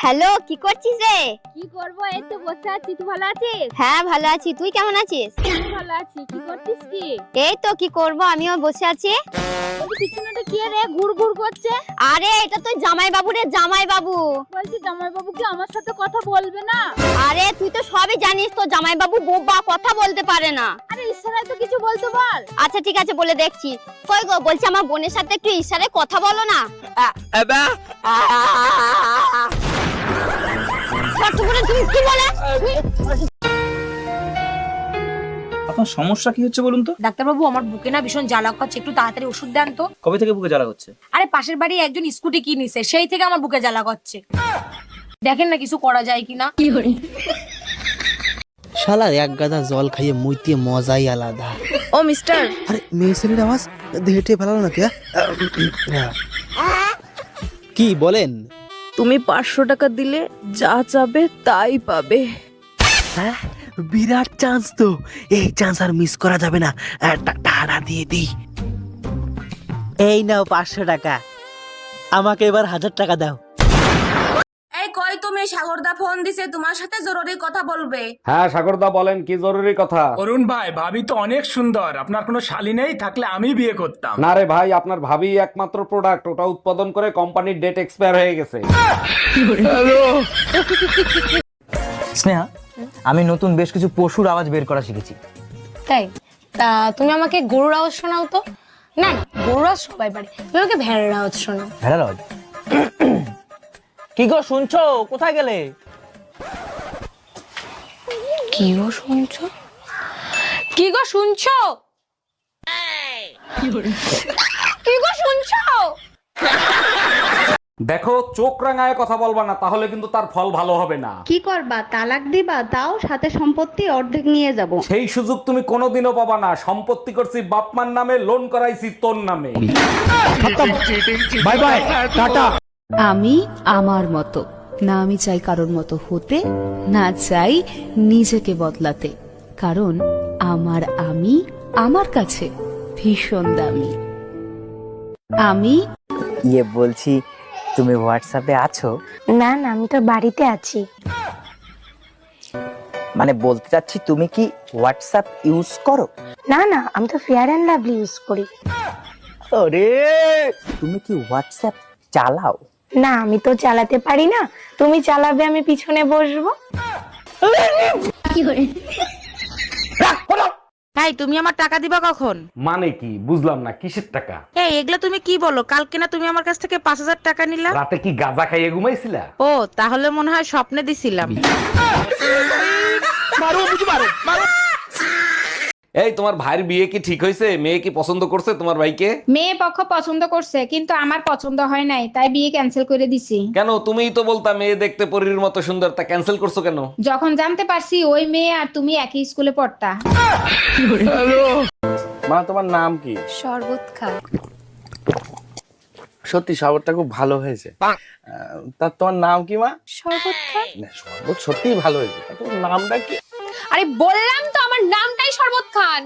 Hello, কি করছিস রে? কি করবো, এই তো বসে আছি। তুই ভালো আছিস? হ্যাঁ ভালো আছি, তুই কেমন আছিস? আমি ভালো আছি। কি করছিস কি? এই তো কি করব, আমিও বসে আছি। বলছি পিছনেটা কি রে ঘুর ঘুর করছে? আরে এটা তো জামাই বাবু রে, জামাই বাবু। বলছি জামাই বাবু কি আমার সাথে কথা বলবে না? আরে তুই তো সবই জানিস, তো জামাই বাবু বোবা, কথা বলতে পারে না। আরে ইশারায় তো কিছু বলতে বল। আচ্ছা ঠিক আছে, বলে দেখছি। কই গো, বলছি আমার বোনের সাথে একটু ইশারায় কথা বলো না। তুমি কি বলে? আপনার সমস্যা কি হচ্ছে বলুন তো? ডাক্তারবাবু, আমার বুকে না ভীষণ জ্বালা করছে, একটু তাড়াতাড়ি ওষুধ দেন তো। কবে থেকে বুকে জ্বালা হচ্ছে? আরে পাশের বাড়ি একজন স্কুটি কিনেছে, সেই থেকে আমার বুকে জ্বালা করছে। দেখেন না কিছু করা যায় কিনা। শালা এক গাদা জল খাইয়ে মুইতে মজাই আলাদা। ও মিস্টার, আরে মেয়ে ছেলের আওয়াজ দেহেটে ফেলালো না কে? কি বলেন? তুমি 500 টাকা দিলে যা চাবে তাই পাবে। হ্যাঁ, বিরাট চান্স তো, এই চান্স আর মিস করা যাবে না। টাকা দিয়ে দিই। এই নাও 500 টাকা, আমাকে এবার 1000 টাকা দাও। এই কই তুমি? সাগরদা ফোন দিছে, তোমার সাথে জরুরি কথা বলবে। হ্যাঁ সাগরদা বলেন, কি জরুরি কথা? অরুণ ভাই, ভাবি তো অনেক সুন্দর, আপনার কোনো শালী নেই? থাকলে আমি বিয়ে করতাম। না রে ভাই, আপনার ভাবি একমাত্র প্রোডাক্ট, ওটা উৎপাদন করে কোম্পানির ডেট এক্সপায়ার হয়ে গেছে। স্নেহা, আমি নতুন বেশ কিছু পশুর আওয়াজ বের করা শিখেছি। তাই? তা তুমি আমাকে গরুর আওয়াজ শোনাও তো। না না, গরুর আওয়াজ সবাই পারে, তুমি আমাকে ভেড়ার আওয়াজ শোনাও। ভেড়ার আওয়াজ? কি গো শুনছো? কোথায় গেলে? কি গো শুনছো? কি গো শুনছো? কি গো শুনছো? দেখো, চোখ রাঙায় কথা বলবা না, তাহলে কিন্তু তার ফল ভালো হবে না। কি করবা, তালাক দিবা? তাও সাথে সম্পত্তি অর্ধেক নিয়ে যাব। সেই সুযোগ তুমি কোনোদিনও পাবা না। সম্পত্তি করছি বাপমার নামে, লোন করাইছি তোর নামে। Bye bye, tata. আমি আমার মতো না, আমি চাই কারোর মতো হতে, না চাই নিজেকে বদলাতে, কারণ আমি আমার কাছে ভীষণ দামি। আমি বলছি, তুমি হোয়াটসঅ্যাপে আছো? না না, আমি তো বাড়িতে আছি। মানে বলতে চাচ্ছি, তুমি কি হোয়াটসঅ্যাপ ইউজ করো? না না, আমি তো ফেয়ার অ্যান্ড লাভলি ইউজ করি। আরে, তুমি কি হোয়াটসঅ্যাপ চালাও? না, আমি তো চালাতে পারি না, তুমি চালাবে, আমি পিছনে বসবো। তাই তুমি আমার টাকা দিবা কখন? মানে কি বুঝলাম না, কিসের টাকা? এই এগুলা তুমি কি বলো? কালকে না তুমি আমার কাছ থেকে 5000 টাকা নিলা? রাতে কি গাঁজা খাইয়ে ঘুমাইছিলা? ও তাহলে মনে হয় স্বপ্নে দিছিলাম। এই তোমার ভাইয়ের বিয়ে কি ঠিক হয়েছে? মেয়ে কি পছন্দ করছে তোমার ভাইকে? মেয়ে পক্ষ পছন্দ করছে, কিন্তু আমার পছন্দ হয় নাই, তাই বিয়ে ক্যান্সেল করে দিছি। কেন? তুমিই তো বলতা মেয়ে দেখতে পরীর মতো সুন্দর, তা ক্যান্সেল করছো কেন? যখন জানতে পারছি ওই মেয়ে আর তুমি একই স্কুলে পড়তা। মা, তোমার নাম কি? শরবত খাই। সত্যি শরবতটা খুব ভালো হয়েছে। তা তোমার নাম কি মা? শরবত খাই। না, শরবত সত্যিই ভালো হয়েছে, তা তোমার নামটা কি? আরে বললাম তো, আমার নামটাই শরবত খান।